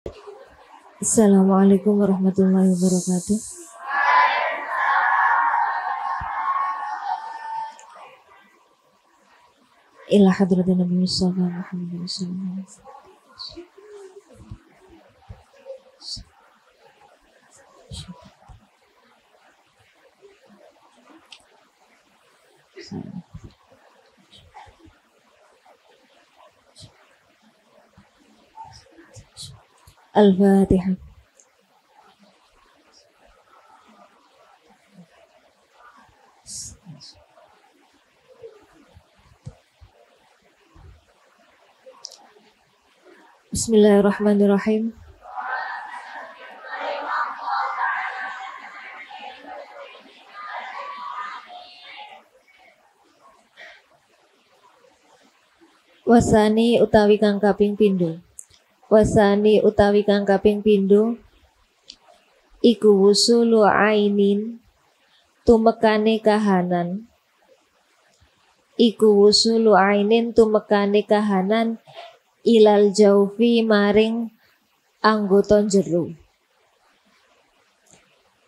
Assalamualaikum warahmatullahi wabarakatuh. Ila hadratin Nabi Mustafa Muhammad sallallahu alaihi wasallam. Al-Fatihah. Bismillahirrahmanirrahim. Wasani utawi kang kaping pindho. Wasani utawi kang kaping pindho iku wusulu ainin tumekane kahanan. Iku wusulu ainin tumekane kahanan ilal jaufi maring anggota jero.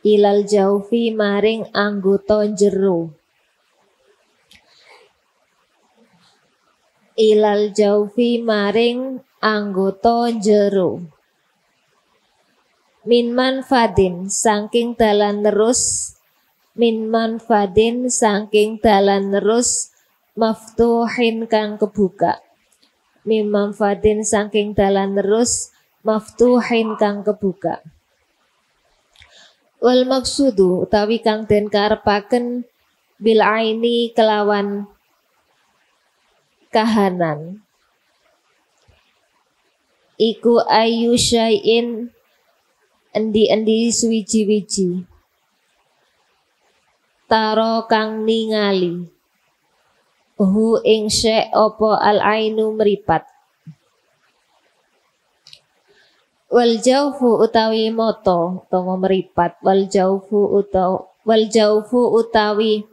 Ilal jaufi maring anggota jero. Ilal jaufi maring anggota jero. Min manfadin saking dalan terus. Min manfadin saking dalan terus maftuhin kang kebuka. Min manfadin saking dalan terus maftuhin kang kebuka. Wal maksudu utawi kang den karepaken bil aini kelawan kahanan iku ayu syai'in endi-endi suwiji-wiji taro kang ningali hu ing syai' apa al ainu meripat. Wal jaufu utawi moto utawa meripat. Wal jaufu utawi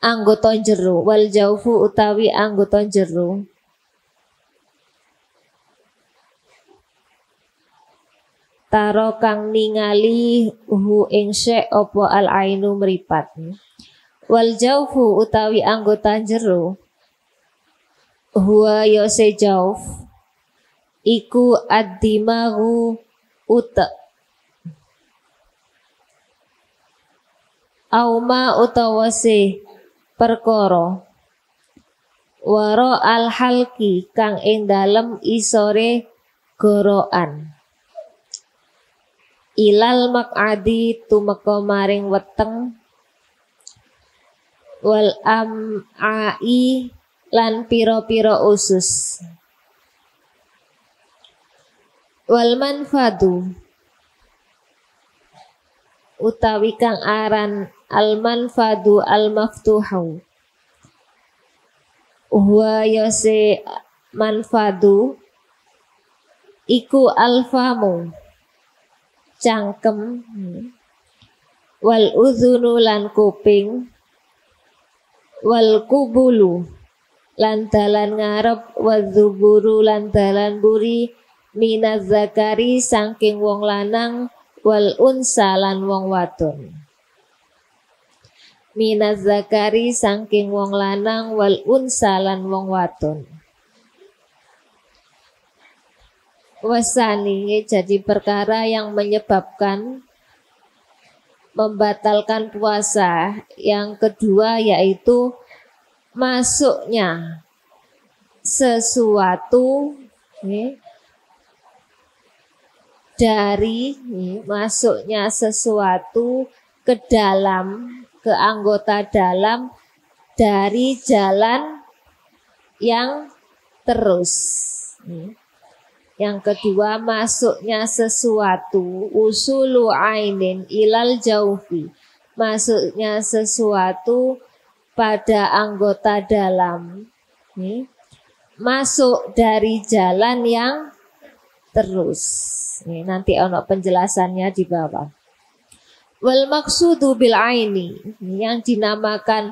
anggota jero. Wal jaufu utawi anggota jero taro kang ningali hu ing syai' apa al ainu meripat. Wal jaufu utawi anggota jero huwa yose jauf iku ad-dimagu auma utawa se perkara waro al halki kang ing dalem isore gorokan ilal maq'adi tumeka maring weteng wal am'ai lan pira-pira usus. Wal manfadu utawi kang aran al manfadu al maftuhu huwa yase manfadu iku alfamu cangkem wal udhunu lan kuping wal kubulu lan dalan ngarep wadzuburu lan dalan buri minaz zakari saking wong lanang wal unsa lan wong wadon. Minaz zakari saking wong lanang wal unsa lan wong wadon. Wasani jadi perkara yang menyebabkan membatalkan puasa. Yang kedua yaitu masuknya sesuatu masuknya sesuatu ke dalam, ke anggota dalam dari jalan yang terus. Yang kedua masuknya sesuatu usulu ainin ilal jaufi, masuknya sesuatu pada anggota dalam, masuk dari jalan yang terus. Nanti ono penjelasannya di bawah. Wal maksudu bil aini, yang dinamakan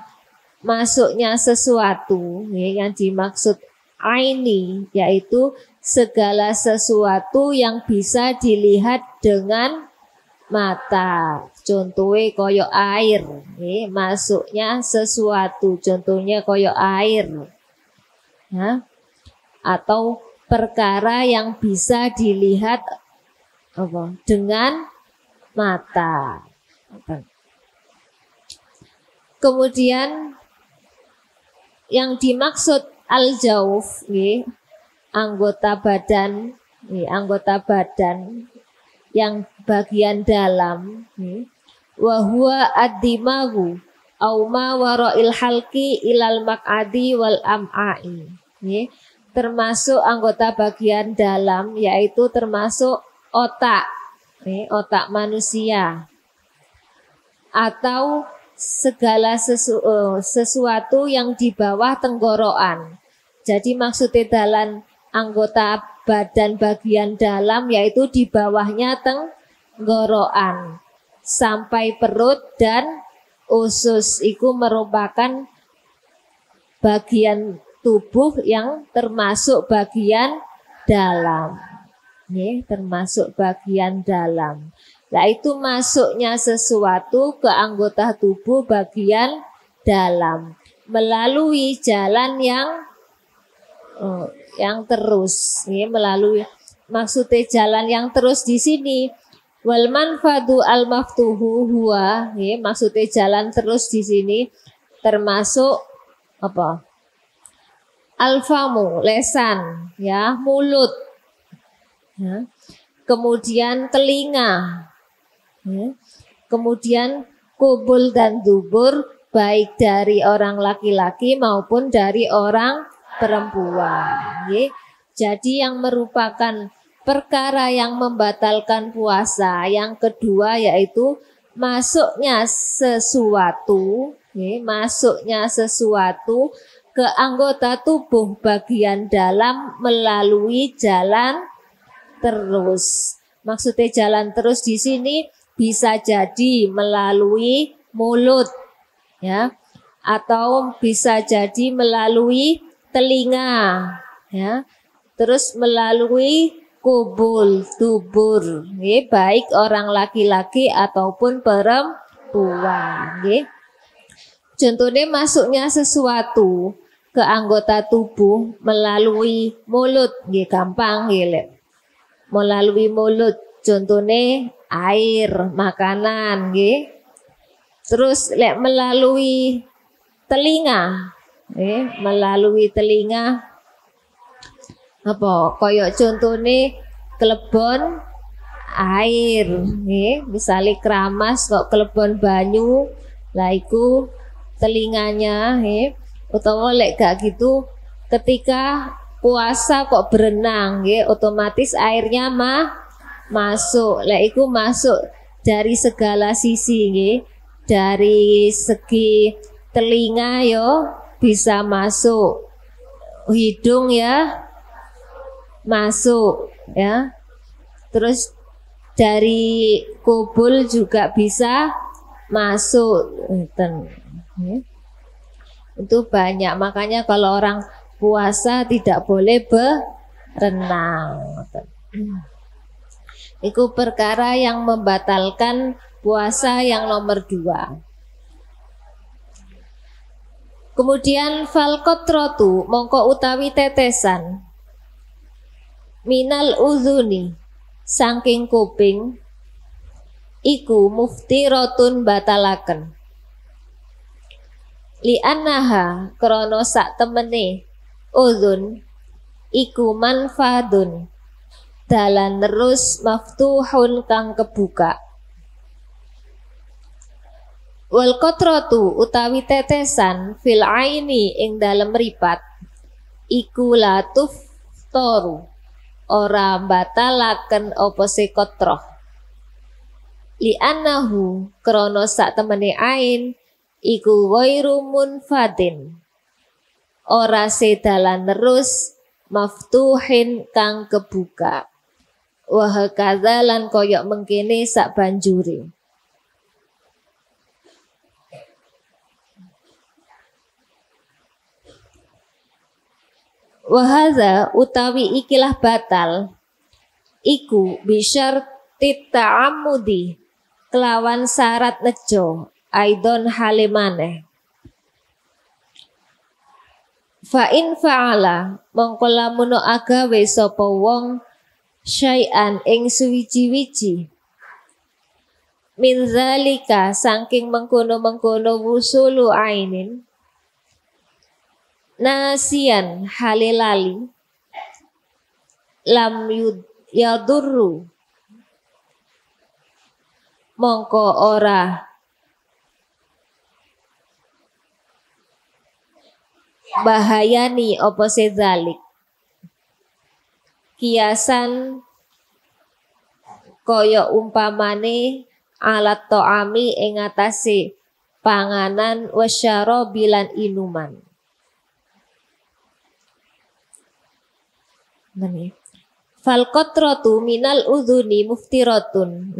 masuknya sesuatu, yang dimaksud aini yaitu segala sesuatu yang bisa dilihat dengan mata. Contohnya koyo air, masuknya sesuatu. Contohnya koyo air, ya. Atau perkara yang bisa dilihat dengan mata. Kemudian yang dimaksud al-jauf, anggota badan yang bagian dalam, wa huwa ad-dimagu au ma wara'il halqi ilal maq'adi wal am'ai. Termasuk anggota bagian dalam, yaitu termasuk otak, otak manusia, atau segala sesuatu yang di bawah tenggorokan. Jadi maksudnya dalam anggota badan bagian dalam, yaitu di bawahnya tenggorokan sampai perut dan usus. Itu merupakan bagian tubuh yang termasuk bagian dalam, termasuk bagian dalam. Nah, itu masuknya sesuatu ke anggota tubuh bagian dalam melalui jalan yang terus, melalui, maksudnya jalan yang terus di sini. Wal manfadu al maftuhu huwa, maksudnya jalan terus di sini termasuk apa? Alfamu, lesan, ya, mulut, ya. Kemudian telinga, ya. Kemudian kubul dan dubur, baik dari orang laki-laki maupun dari orang perempuan, ya. Jadi yang merupakan perkara yang membatalkan puasa yang kedua yaitu masuknya sesuatu, ya, masuknya sesuatu ke anggota tubuh bagian dalam melalui jalan terus. Maksudnya jalan terus di sini bisa jadi melalui mulut, ya, atau bisa jadi melalui telinga, ya, terus melalui kubul, dubur, ya, baik orang laki-laki ataupun perempuan, ya. Contohnya masuknya sesuatu ke anggota tubuh melalui mulut, gampang, melalui mulut. Contohnya air, makanan, terus melalui telinga, melalui telinga apa? Koyok contohnya kelebon air, misalnya keramas kok kelebon banyu, lah iku telinganya, utawa lek gak gitu ketika puasa kok berenang, otomatis airnya masuk, lek iku masuk dari segala sisi, dari segi telinga yo bisa masuk, hidung ya masuk, ya, terus dari kubul juga bisa masuk, itu banyak. Makanya kalau orang puasa tidak boleh berenang. Itu perkara yang membatalkan puasa yang nomor 2. Kemudian falkotrotu mongko utawi tetesan minal uzuni saking kuping iku muftiratun batalaken li annaha krono sak temene uzun iku manfadun dalan terus maftuhun kang kebuka. Wal qatratu utawi tetesan fil aini ing dalem mripat iku latuf toru ora batalaken apa se qatrah li annahu krono sak temene ain iku ghairu munfadin ora sedalan terus maftuhin kang kebuka wa hakadza lan koyok mengkene sak banjure. Wahadza utawi ikilah batal iku bisyartit ta'ammudi kelawan syarat nejo aidon halimane. Fa in fa'ala mongko lamun agawe sapa wong syai'an ing suwiji-wiji min zalika saking mengkono-mengkono wusulu ainin nasian halilali lam yadurru mongko ora bahayani apa sezalik kiasan kaya umpamane alat to'ami ing atase panganan wasyarabi lan inuman. Fal qatratu minal udhuni muftiratun,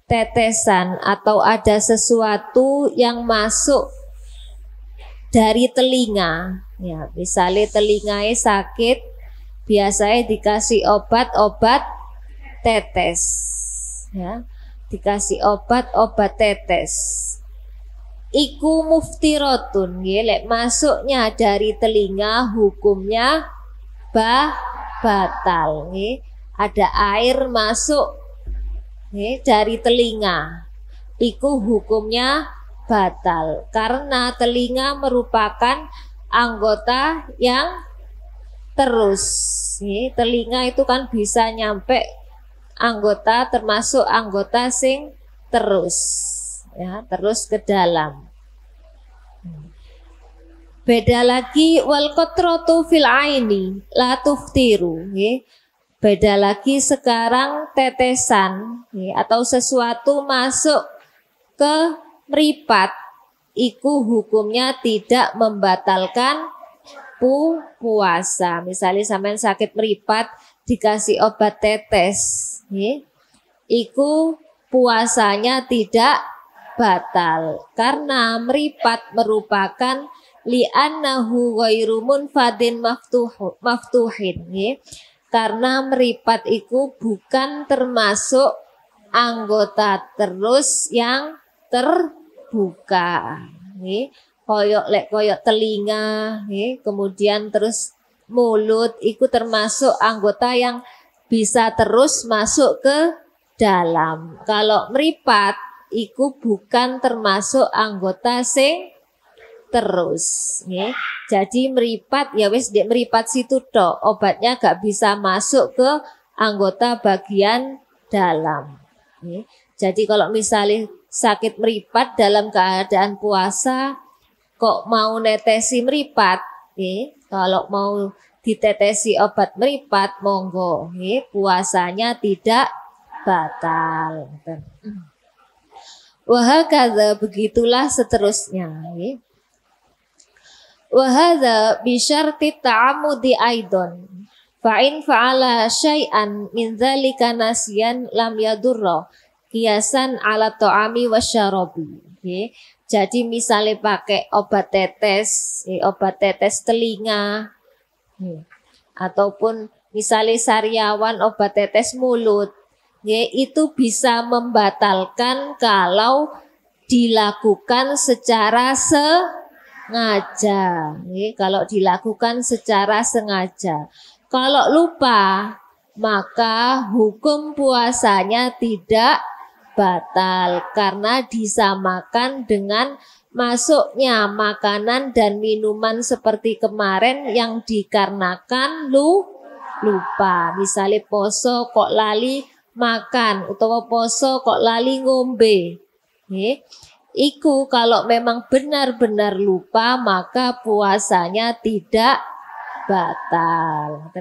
tetesan atau ada sesuatu yang masuk dari telinga, ya misalnya telinganya sakit, biasanya dikasih obat tetes, ya dikasih obat tetes. Iku muftiratun, lek masuknya dari telinga hukumnya batal, ada air masuk dari telinga, iku hukumnya batal karena telinga merupakan anggota yang terus. Telinga itu kan bisa nyampe anggota, termasuk anggota sing terus, ya terus ke dalam. Beda lagi wal qatratu fil aini la tuftiru, beda lagi sekarang tetesan atau sesuatu masuk ke meripat, iku hukumnya tidak membatalkan puasa. Misalnya sampean sakit meripat dikasih obat tetes, iku puasanya tidak batal karena meripat merupakan li'annahu ghairu munfadin maftuhin, karena meripat itu bukan termasuk anggota terus yang terbuka, koyok telinga, kemudian terus mulut, itu termasuk anggota yang bisa terus masuk ke dalam. Kalau meripat itu bukan termasuk anggota sing terus, jadi meripat ya wis dek meripat situ tok, obatnya gak bisa masuk ke anggota bagian dalam. Jadi kalau misalnya sakit meripat dalam keadaan puasa, kok mau netesi meripat, kalau mau ditetesi obat meripat monggo, puasanya tidak batal. Wahakadha, begitulah seterusnya. Wahadha bisyarti ta'amudi aidon fa'in fa'ala syai'an min dzalika nasiyan lam yadurra kiasan ala ta'ami wasyarabi. Jadi misalnya pakai obat tetes telinga, ataupun misalnya sariawan obat tetes mulut, itu bisa membatalkan kalau dilakukan secara sengaja. Kalau dilakukan secara sengaja, kalau lupa maka hukum puasanya tidak batal karena disamakan dengan masuknya makanan dan minuman seperti kemarin yang dikarenakan lupa. Misalnya poso kok lali makan, utawa poso kok lali ngombe, iku kalau memang benar-benar lupa maka puasanya tidak batal.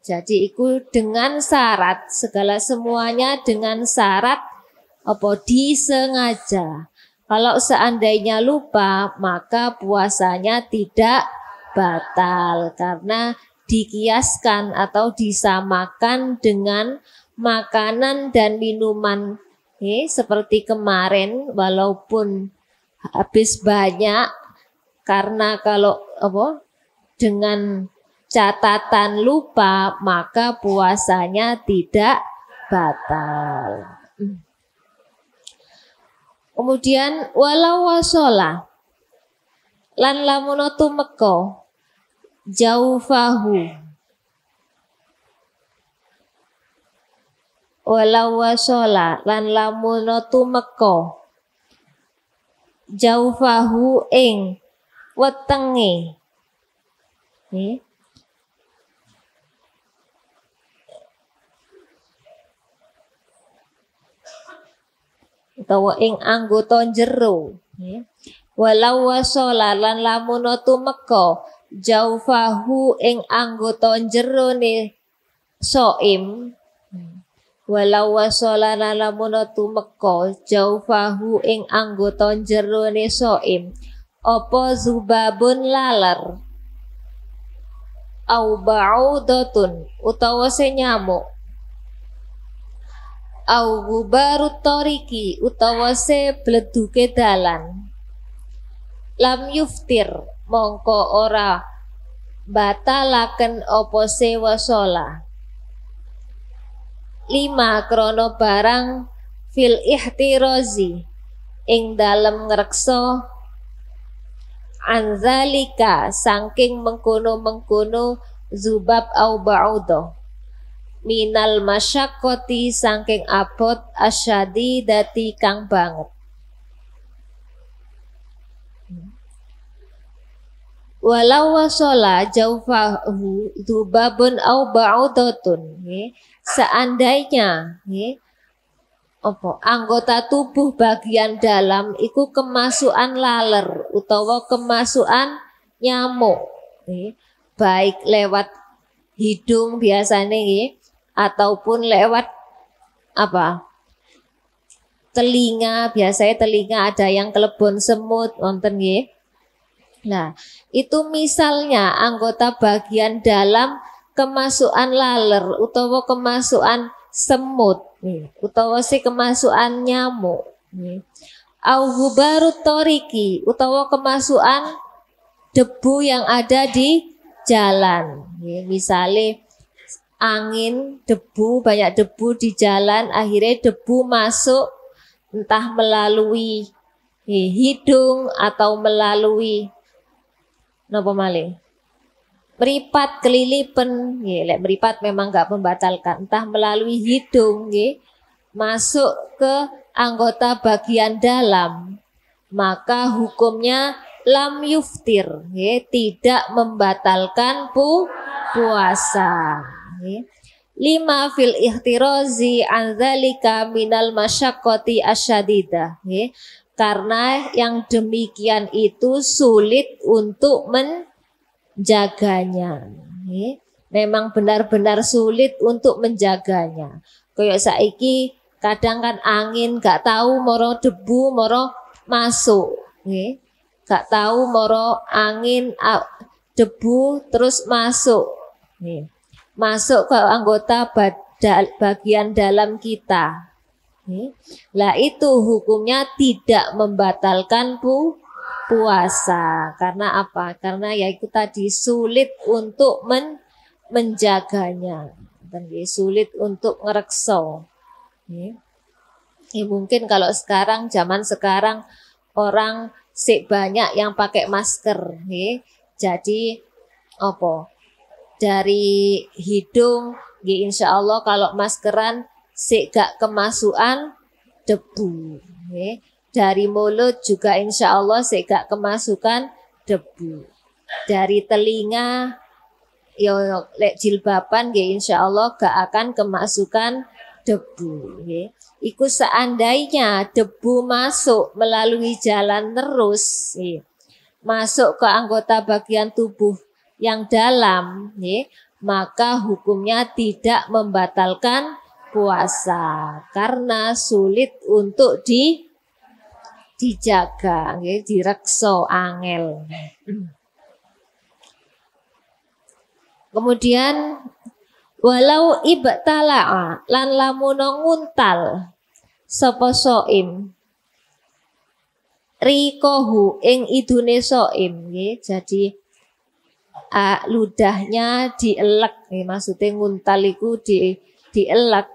Jadi iku dengan syarat, segala semuanya dengan syarat apa disengaja. Kalau seandainya lupa maka puasanya tidak batal karena dikiaskan atau disamakan dengan makanan dan minuman. Seperti kemarin walaupun habis banyak, karena kalau dengan catatan lupa, maka puasanya tidak batal. Kemudian walau wasola lan lamun tumeka jaufahu, walau wasola lan lamun tumeka jaufahu ing wetenge utawa ing anggota jero, walau wasola lan lamun tumeka jaufahu ing anggota jerone soim, walau wasola lan lamun tumeka jaufahu ing anggota jerone soim apa zubabun laler au ba'udatun utawa nyamuk au gubarut toriki utawa bledhuke dalan lam yuftir mongko ora batalaken apa wasola 5 krono barang fil ihtirazi ing dalem ngreksa anzalika saking mengkono-mengkono zubab au ba'udah minal masyakkoti saking abot asyadi dati kang banget. Walau wasola jaufahu dzubabun au ba'udatun, seandainya anggota tubuh bagian dalam iku kemasukan laler utawa kemasukan nyamuk, baik lewat hidung biasanya ataupun lewat telinga, biasanya telinga ada yang kelebon semut wonten nggih. Nah, itu misalnya anggota bagian dalam kemasukan laler utawa kemasukan semut utawa kemasukan nyamuk au gubarut toriki utawa kemasukan debu yang ada di jalan, misalnya angin, debu, banyak debu di jalan, akhirnya debu masuk entah melalui hidung atau melalui napa malih meripat kelilipen, lek meripat memang nggak membatalkan, entah melalui hidung masuk ke anggota bagian dalam, maka hukumnya lam yuftir, tidak membatalkan puasa. 5 fil ihtirazi an dzalika minal masyaqqati asyadidah, karena yang demikian itu sulit untuk menjaganya, memang benar-benar sulit untuk menjaganya. Kayak saiki kadang kan angin gak tahu moro debu moro masuk, gak tahu moro angin debu terus masuk, masuk ke anggota bagian dalam kita. Lah itu hukumnya tidak membatalkan puasa. Karena apa? Karena ya itu tadi sulit untuk menjaganya, dan sulit untuk ngerekso. Mungkin kalau sekarang, zaman sekarang orang banyak yang pakai masker, jadi dari hidung, insya Allah kalau maskeran gak kemasukan debu, dari mulut juga insya Allah gak kemasukan debu, dari telinga jilbaban insya Allah gak akan kemasukan debu. Iku seandainya debu masuk melalui jalan terus, masuk ke anggota bagian tubuh yang dalam, maka hukumnya tidak membatalkan puasa karena sulit untuk dijaga, direkso angel. Kemudian walau ibtala'a lan lamun nguntal sapa soim rikohu ing idune soim, jadi ludahnya dielek, maksudnya nguntal iku dielek.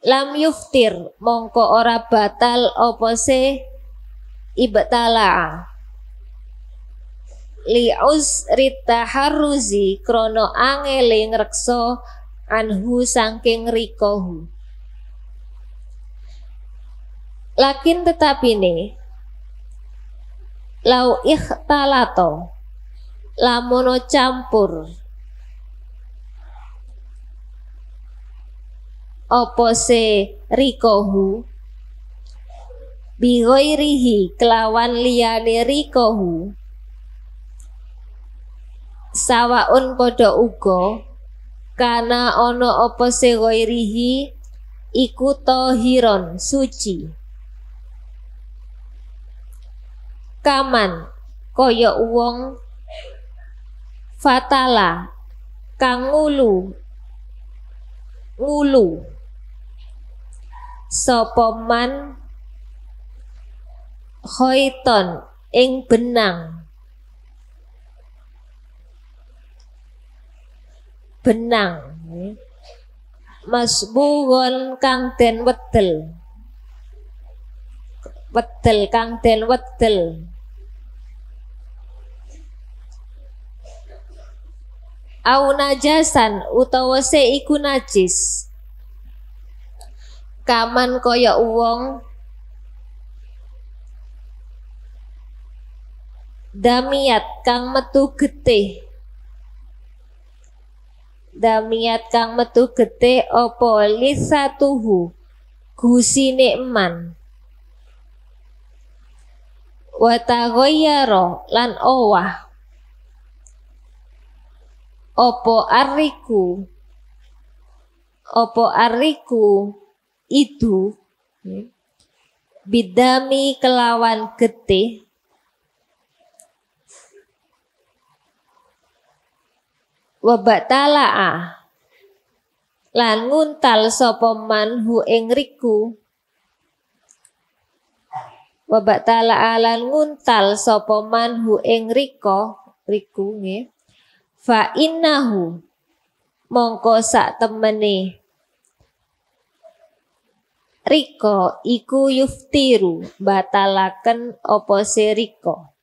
Lam yuftir mongko ora batal apa se ibtala li'uz ritaharruzi krono angele ngrekso anhu saking rikohu. Lakin tetapi nih lau ikhtalato lamono campur opo se rikohu bigoirihi kelawan liyane rikohu sawaun podo ugo kana ono opo se goirihi iku tohiron suci kaman koyo wong fatala kang ngulu sapa man khaiton ing benang masbugon kang den wedel kang den wedel au najasan utawa se iku najis kaman kaya wong damiat kang metu getih apa lisatuhu gusine eman wa taghayyara lan owah opo arriku itu bidami kelawan getih wabatala'a lan nguntal sapa man hu ing riku wabatala'a lan nguntal sapa man hu ing riku nggih fa innahu mongko sak temene riko iku yuftiru batalaken apa seriko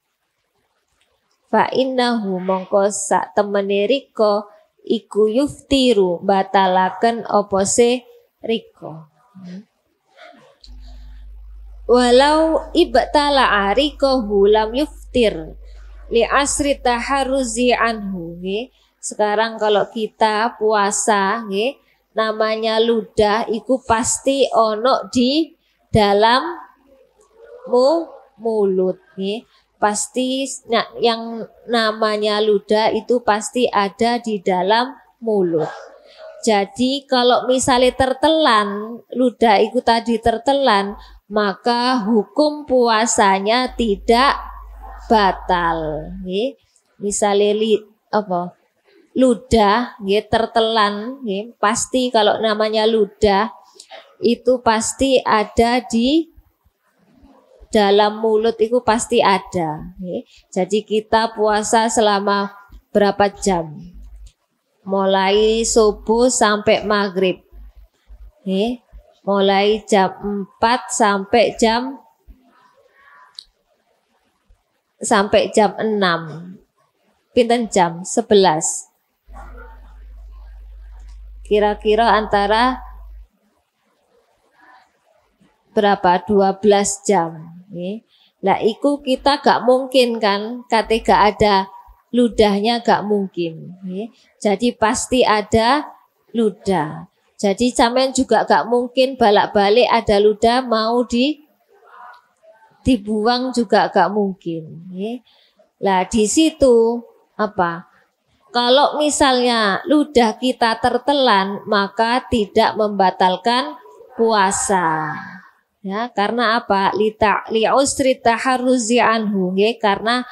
fa innahu mongko sak temene riko iku yuftiru batalaken apa seriko walau ibtala rikohu lam yuftir li asri taharruzi anhu nggih. Sekarang kalau kita puasa nggih namanya ludah iku pasti ono di dalam mulut nggih. Pasti yang namanya ludah itu pasti ada di dalam mulut. Jadi kalau misalnya tertelan ludah itu tadi tertelan maka hukum puasanya tidak batal nggih. Misale ludah nggih tertelan nggih, pasti kalau namanya ludah itu pasti ada di dalam mulut itu pasti ada nggih. Jadi kita puasa selama berapa jam? Mulai subuh sampai maghrib nggih. Mulai jam 4 sampai jam 6. Pinten jam? 11. Kira-kira antara berapa? 12 jam. Lah iku kita gak mungkin kan kate gak ada ludahnya gak mungkin. Jadi pasti ada ludah. Jadi sampean juga gak mungkin balak-balik ada ludah mau dibuang juga gak mungkin. Lah di situ apa? Kalau misalnya ludah kita tertelan maka tidak membatalkan puasa. Ya, karena apa? Li'usri taharruzi anhu, karena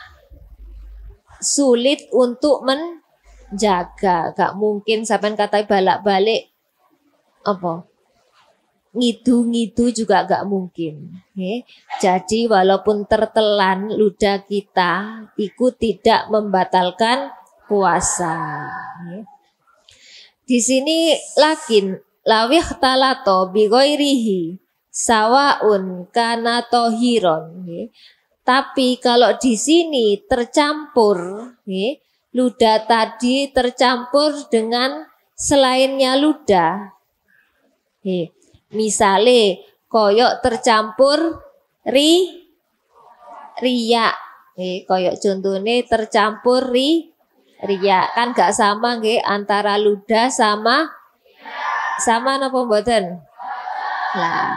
sulit untuk menjaga. Gak mungkin sampean kata balak-balik apa? ngidu-ngidu juga gak mungkin. Jadi walaupun tertelan ludah kita, itu tidak membatalkan puasa. Di sini lakin lawih talato bigoirihi sawaun kana tohiron. Tapi kalau di sini tercampur, ludah tadi tercampur dengan selainnya ludah. Misale koyok tercampur riak. Koyok contohnya tercampur riak, kan gak sama nggih antara ludah sama napa mboten? Lah,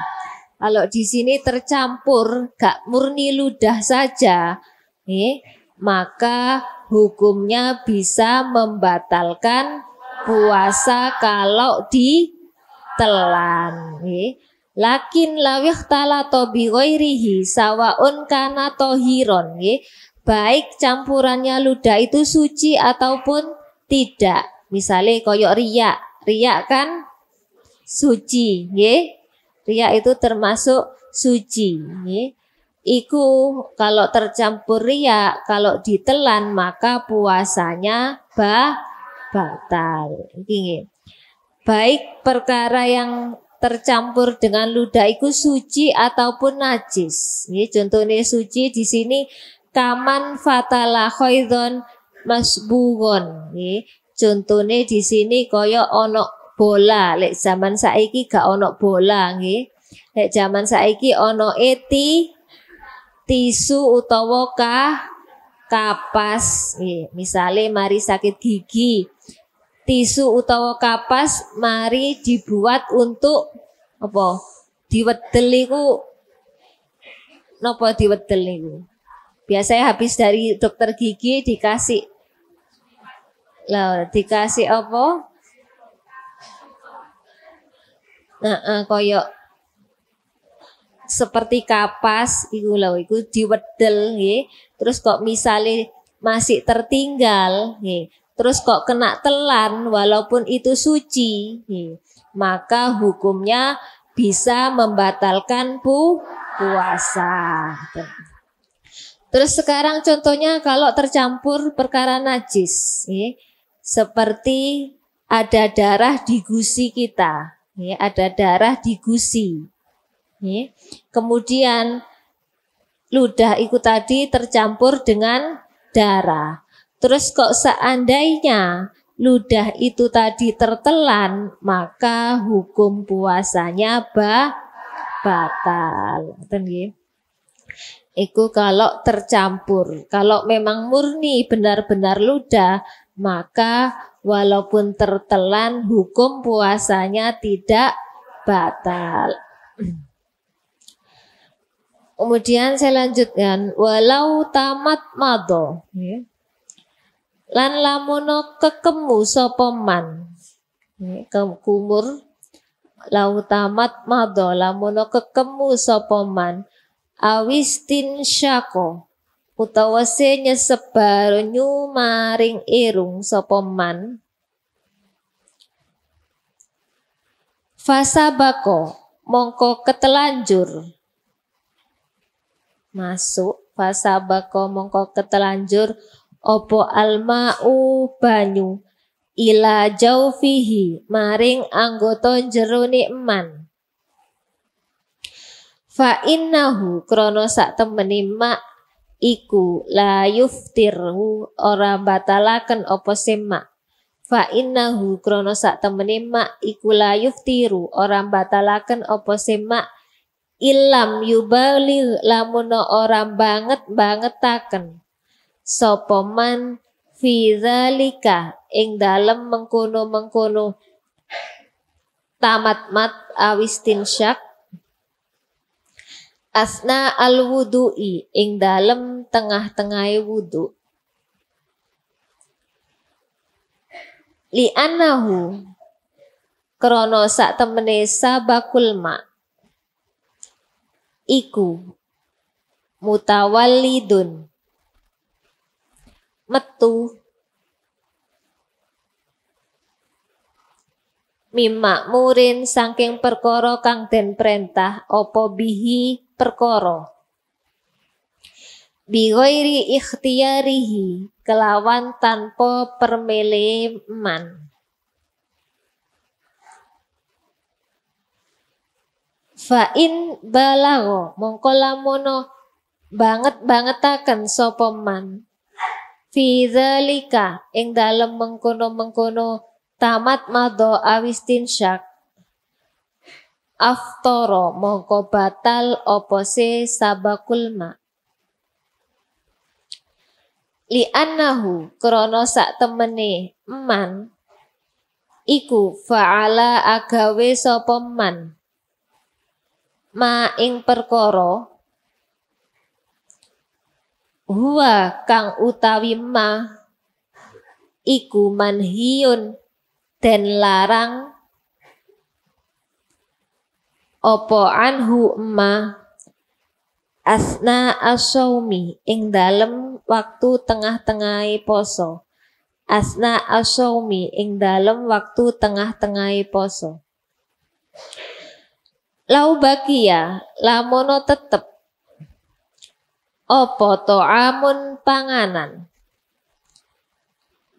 kalau di sini tercampur gak murni ludah saja, maka hukumnya bisa membatalkan puasa kalau ditelan. Lakin lawih talato bi ghairihi sawaun kana tohiron. Baik campurannya ludah itu suci ataupun tidak. Misalnya koyok riak kan suci, riak itu termasuk suci. Iku kalau tercampur riak, kalau ditelan maka puasanya batal. Baik perkara yang tercampur dengan ludah itu suci ataupun najis. Contohnya suci di sini kaman fatala khaidon masbugon. Contohnya di sini koyo ono bola. Lek zaman saiki gak ono bola nggih. Lek zaman saiki ono tisu utawa kapas. Misale mari sakit gigi, tisu utawa kapas mari dibuat untuk apa? Diwedel iku napa diwedel niku? Biasanya habis dari dokter gigi dikasih apa? Koyok seperti kapas iku lho, iku diwedel nggih. Terus kok misale masih tertinggal nggih. Terus kok kena telan walaupun itu suci, maka hukumnya bisa membatalkan puasa. Terus sekarang contohnya kalau tercampur perkara najis, seperti ada darah di gusi kita, ada darah di gusi. Kemudian ludah itu tadi tercampur dengan darah. Terus kok seandainya ludah itu tadi tertelan, maka hukum puasanya batal. Itu kalau tercampur. Kalau memang murni benar-benar ludah, maka walaupun tertelan hukum puasanya tidak batal. Kemudian saya lanjutkan, walau tamat mado, lan lamuno kekemu sapa man, kumur lau tamat mado lamuno kekemu sapa man, awistin syako utawa se nyesep banyu maring irung sapa man, fasabako mongko ketelanjur masuk, fasabako mongko ketelanjur opo alma'u banyu ila jaufihi maring anggota jerone eman, fa innahu krono sak temeni mak iku la yuftiru ora batalaken opo semak, fa innahu krono sak temeni mak iku la yuftiru ora batalaken opo semak, ilam yubali lamuno ora bangetaken sapa man fi zalika ing dalem mengkono-mengkono tamat mat awistin syak asna al wudu'i ing dalem tengah-tengahe wudu, li anahu krana sak temene sabakul ma iku mutawallidun metu mimma murin saking perkara kang den perintah apa bihi perkara bi ghairi ikhtiyarihi kelawan tanpa permele man. Fa in balagho mongko lamono bangetaken sapa man fi dzalika ing dalem mengkono-mengkono tamat madho awistin syak aftara mongko batal apa se sabakul ma li annahu krana sak temene man iku fa'ala agawe sapa man ma ing perkara huwa kang utawi ma iku manhiyun den larang apa anhu ma asna asyaumi ing dalem waktu tengah-tengahe poso. Asna asyaumi ing dalem waktu tengah-tengahe poso. Lau bakia lamono tetep apa ta'amun panganan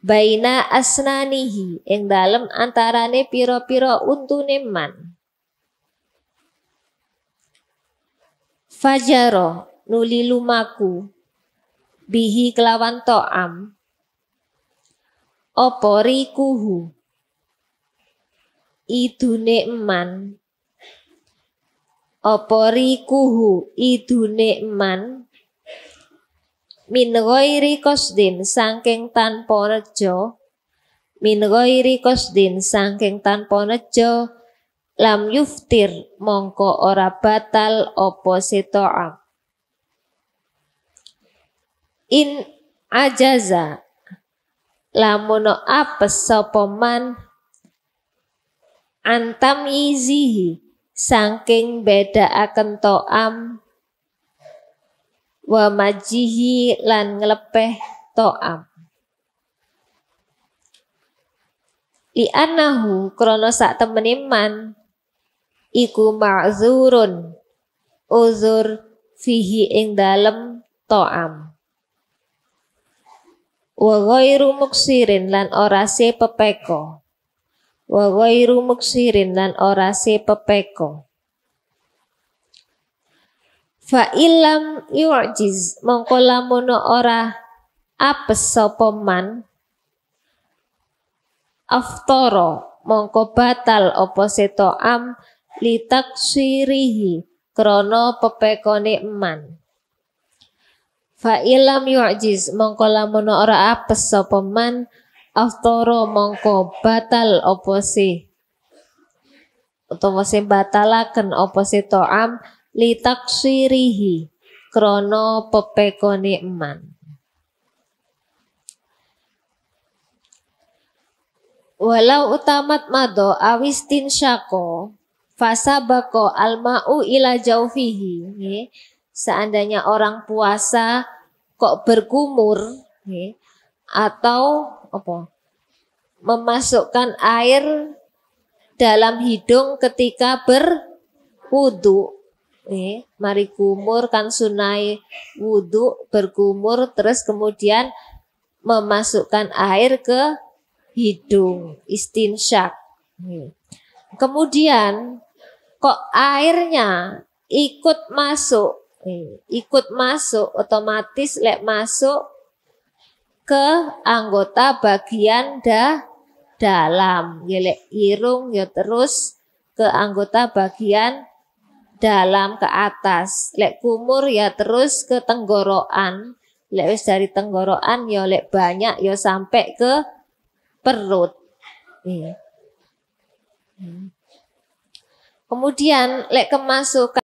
baina asnanihi ing dalem antarane pira-pira untune man fajaro nuli lumaku bihi kelawan ta'am apa rikuhu idune man apa rikuhu idune man min ghairi qasdin saking tanpa nejo min ghairi qasdin saking tanpa nejo lam yuftir mongko ora batal apa seto'am in ajaza lamun apes sapa man antam yizihi saking bedaaken to'am wa majihi lan nglepeh to'am li annahu krana sak temene man iku ma'zurun uzur fihi ing dalem to'am wa ghairu muksirin lan ora se pepeko wa ghairu muksirin lan ora se pepeko fa illam yu'jiz mongko lamun ora apes sapa man aftara mongko batal apa seto'am litaksirihi krana pepekone man fa illam yu'jiz mongko lamun ora apes sapa man aftara mongko batal apa se utawa sing batalaken apa seto'am litaksirihi krana pepekone man walau utamat mado awistin syako fasabako alma'u ila jaufihi seandainya orang puasa kok berkumur atau apa memasukkan air dalam hidung ketika berwudu mari kumur kan sunai wudu berkumur terus kemudian memasukkan air ke hidung istinsyak kemudian kok airnya ikut masuk otomatis lek masuk ke anggota bagian dalam ya lek irung ya terus ke anggota bagian dalam ke atas lek kumur ya terus ke tenggorokan lek wis dari tenggorokan ya lek banyak ya sampai ke perut kemudian lek kemasukan